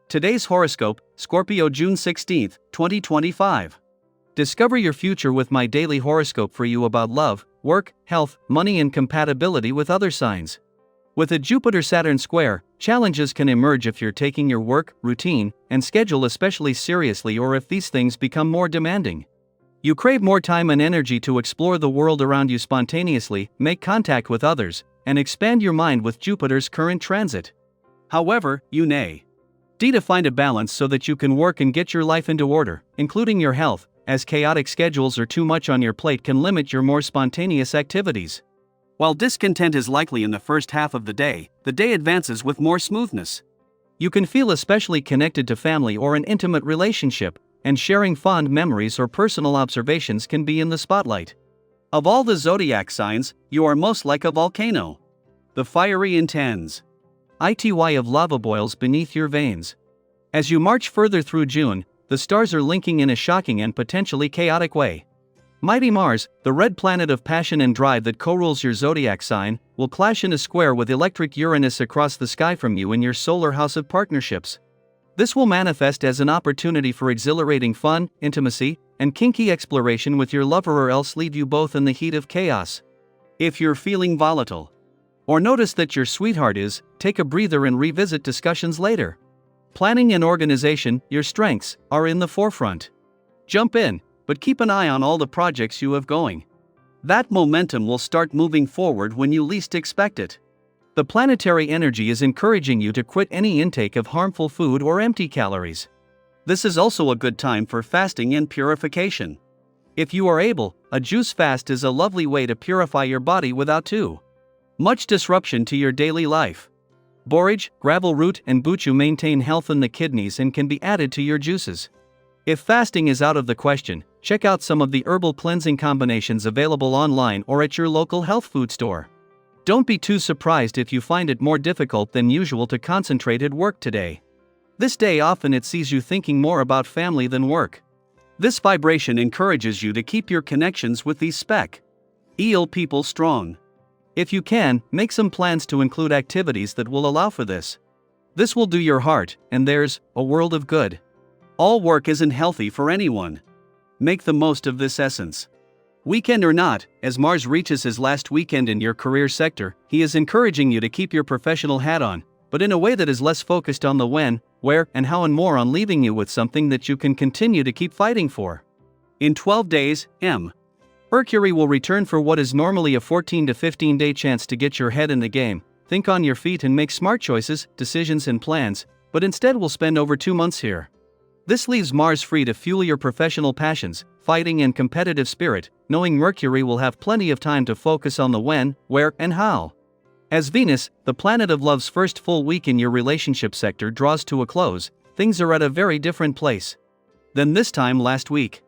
Today's horoscope, Scorpio June 16, 2025. Discover your future with my daily horoscope for you about love, work, health, money and compatibility with other signs. With a Jupiter-Saturn square, challenges can emerge if you're taking your work, routine, and schedule especially seriously or if these things become more demanding. You crave more time and energy to explore the world around you spontaneously, make contact with others, and expand your mind with Jupiter's current transit. However, you need to find a balance so that you can work and get your life into order, including your health, as chaotic schedules or too much on your plate can limit your more spontaneous activities. While discontent is likely in the first half of the day advances with more smoothness. You can feel especially connected to family or an intimate relationship, and sharing fond memories or personal observations can be in the spotlight. Of all the zodiac signs, you are most like a volcano. The fiery intense ity of lava boils beneath your veins. As you march further through June, the stars are linking in a shocking and potentially chaotic way. Mighty Mars, the red planet of passion and drive that co-rules your zodiac sign, will clash in a square with electric Uranus across the sky from you in your solar house of partnerships. This will manifest as an opportunity for exhilarating fun, intimacy, and kinky exploration with your lover, or else leave you both in the heat of chaos. If you're feeling volatile, or notice that your sweetheart is, take a breather and revisit discussions later. Planning and organization, your strengths, are in the forefront. Jump in, but keep an eye on all the projects you have going. That momentum will start moving forward when you least expect it. The planetary energy is encouraging you to quit any intake of harmful food or empty calories. This is also a good time for fasting and purification. If you are able, a juice fast is a lovely way to purify your body without too much disruption to your daily life. Borage, gravel root, and buchu maintain health in the kidneys and can be added to your juices. If fasting is out of the question, check out some of the herbal cleansing combinations available online or at your local health food store. Don't be too surprised if you find it more difficult than usual to concentrate at work today. This day often it sees you thinking more about family than work. This vibration encourages you to keep your connections with these eel people strong. If you can, make some plans to include activities that will allow for this. This will do your heart, and there's a world of good. All work isn't healthy for anyone. Make the most of this essence. Weekend or not, as Mars reaches his last weekend in your career sector, he is encouraging you to keep your professional hat on, but in a way that is less focused on the when, where, and how, and more on leaving you with something that you can continue to keep fighting for. In 12 days, Mercury will return for what is normally a 14 to 15 day chance to get your head in the game, think on your feet and make smart choices, decisions and plans, but instead will spend over 2 months here. This leaves Mars free to fuel your professional passions, fighting and competitive spirit, knowing Mercury will have plenty of time to focus on the when, where, and how. As Venus, the planet of love's first full week in your relationship sector, draws to a close, things are at a very different place than this time last week.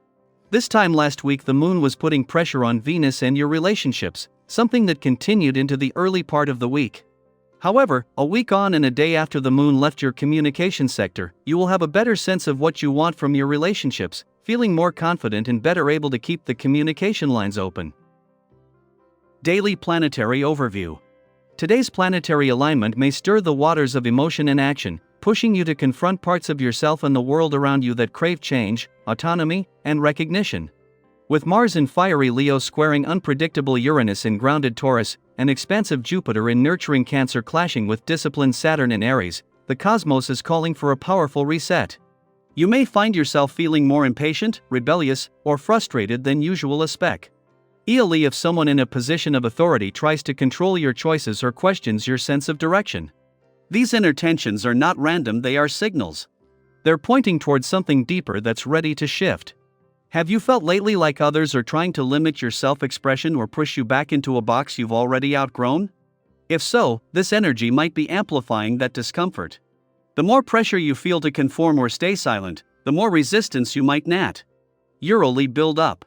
This time last week the moon was putting pressure on Venus and your relationships, something that continued into the early part of the week. However, a week on and a day after the moon left your communication sector, you will have a better sense of what you want from your relationships, feeling more confident and better able to keep the communication lines open. Daily Planetary Overview. Today's planetary alignment may stir the waters of emotion and action, pushing you to confront parts of yourself and the world around you that crave change, autonomy, and recognition. With Mars in fiery Leo squaring unpredictable Uranus in grounded Taurus, and expansive Jupiter in nurturing Cancer clashing with disciplined Saturn in Aries, the cosmos is calling for a powerful reset. You may find yourself feeling more impatient, rebellious, or frustrated than usual, especially if someone in a position of authority tries to control your choices or questions your sense of direction. These inner tensions are not random, they are signals. They're pointing towards something deeper that's ready to shift. Have you felt lately like others are trying to limit your self-expression or push you back into a box you've already outgrown? If so, this energy might be amplifying that discomfort. The more pressure you feel to conform or stay silent, the more resistance you might naturally build up.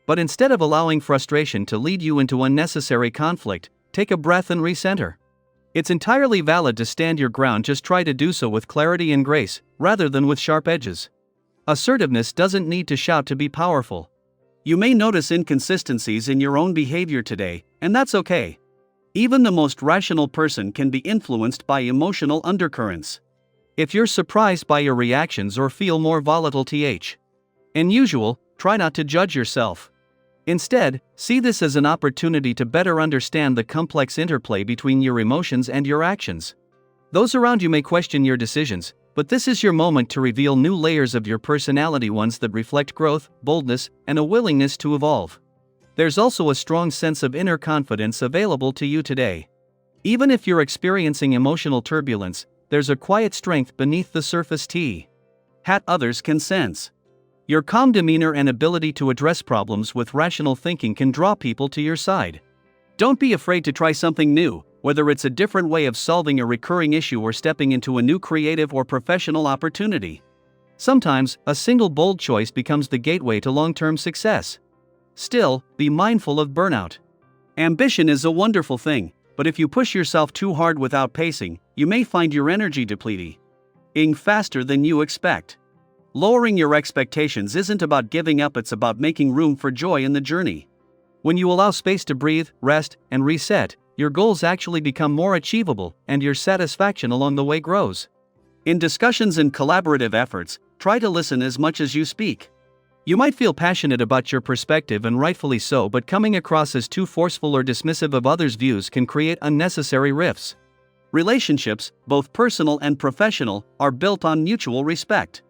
But instead of allowing frustration to lead you into unnecessary conflict, take a breath and recenter. It's entirely valid to stand your ground, just try to do so with clarity and grace, rather than with sharp edges. Assertiveness doesn't need to shout to be powerful. You may notice inconsistencies in your own behavior today, and that's okay. Even the most rational person can be influenced by emotional undercurrents. If you're surprised by your reactions or feel more volatile than usual, try not to judge yourself. Instead, see this as an opportunity to better understand the complex interplay between your emotions and your actions. Those around you may question your decisions, but this is your moment to reveal new layers of your personality, ones that reflect growth, boldness, and a willingness to evolve. There's also a strong sense of inner confidence available to you today. Even if you're experiencing emotional turbulence, there's a quiet strength beneath the surface others can sense. Your calm demeanor and ability to address problems with rational thinking can draw people to your side. Don't be afraid to try something new, whether it's a different way of solving a recurring issue or stepping into a new creative or professional opportunity. Sometimes, a single bold choice becomes the gateway to long-term success. Still, be mindful of burnout. Ambition is a wonderful thing, but if you push yourself too hard without pacing, you may find your energy depleting faster than you expect. Lowering your expectations isn't about giving up, it's about making room for joy in the journey. When you allow space to breathe, rest, and reset, your goals actually become more achievable, and your satisfaction along the way grows. In discussions and collaborative efforts, try to listen as much as you speak. You might feel passionate about your perspective, and rightfully so, but coming across as too forceful or dismissive of others' views can create unnecessary rifts. Relationships, both personal and professional, are built on mutual respect.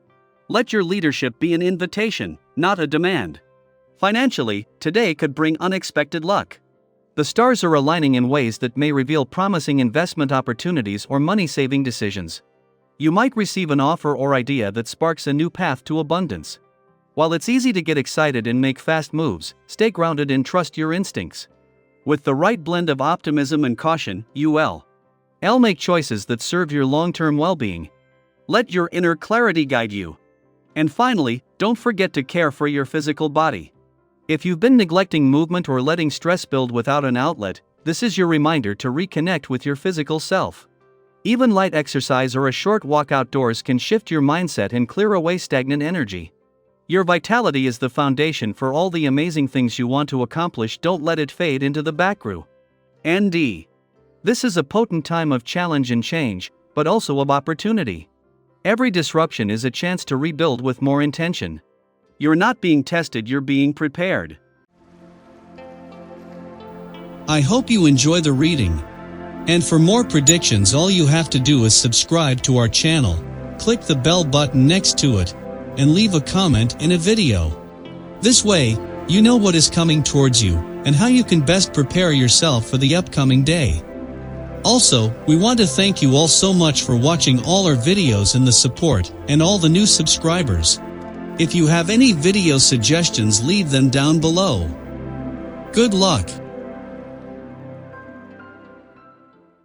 Let your leadership be an invitation, not a demand. Financially, today could bring unexpected luck. The stars are aligning in ways that may reveal promising investment opportunities or money-saving decisions. You might receive an offer or idea that sparks a new path to abundance. While it's easy to get excited and make fast moves, stay grounded and trust your instincts. With the right blend of optimism and caution, you'll make choices that serve your long-term well-being. Let your inner clarity guide you. And finally, don't forget to care for your physical body. If you've been neglecting movement or letting stress build without an outlet, this is your reminder to reconnect with your physical self. Even light exercise or a short walk outdoors can shift your mindset and clear away stagnant energy. Your vitality is the foundation for all the amazing things you want to accomplish. Don't let it fade into the background. This is a potent time of challenge and change, but also of opportunity. Every disruption is a chance to rebuild with more intention. You're not being tested, you're being prepared. I hope you enjoy the reading. And for more predictions, all you have to do is subscribe to our channel, click the bell button next to it, and leave a comment in a video. This way, you know what is coming towards you, and how you can best prepare yourself for the upcoming day. Also, we want to thank you all so much for watching all our videos and the support, and all the new subscribers. If you have any video suggestions, leave them down below. Good luck!